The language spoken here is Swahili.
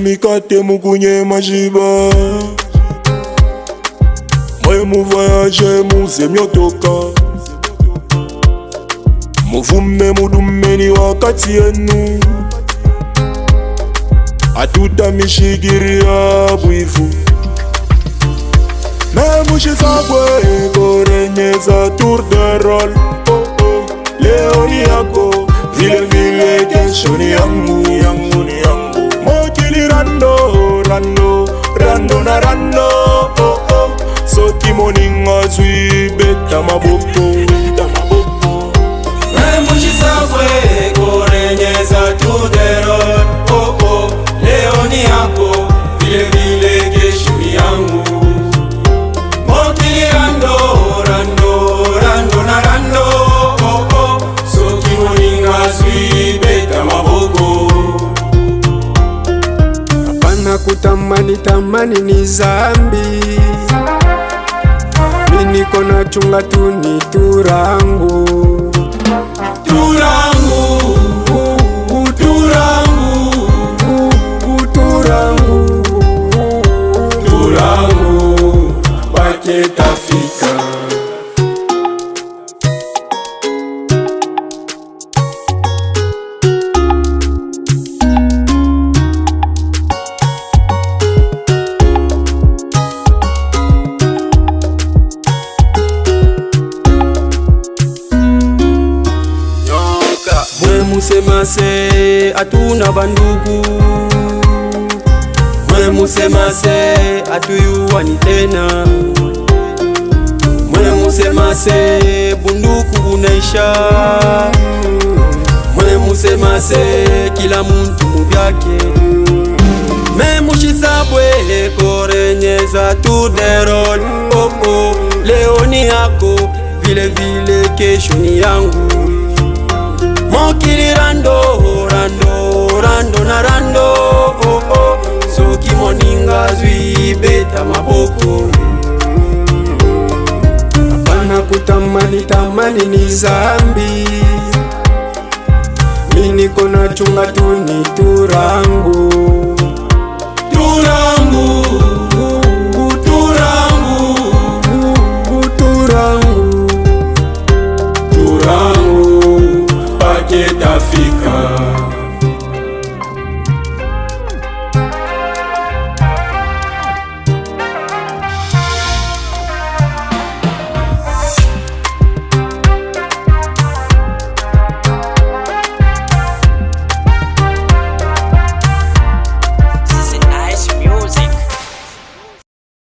mikate mukunye majiba. Mwe mu voyage muze myotoka. Muvume mudumeni wakati yenu. Atuta mishigiria bwivu. Memushizabwe korenyeza tour de rôle. Oh oh, leo ni yako, vile vile kesho ni yangu. Mokili rando, rando, rando na rando. Oh oh, soki moninga zwi beta maboko. Memushizabwe korenyeza tour de rôle. Oh oh, leo ni yako, vile vile kesho ni yangu. Kutamani tamani ni zambi. Mini kona chunga tu ni turangu. Turangu, turangu, turangu, turangu, bake tafika. Musemase atuna bandugu. Mwe musemase atuyuwani tena. Mwe musemase bunduku bunaisha. Mwe musemase kila muntu mubyake. Memushisabwe korenyeza tour de rôle. Oh oh, leo ni yako, vile vile kesho ni yangu. Mokili rando, rando, rando na rando. Oh oh, soki moninga zwi beta maboko. Apana kutamani tamani ni zambi. Mini kona chunga tu ni turangu. Turangu, turangu, turangu, turangu, bake tafika.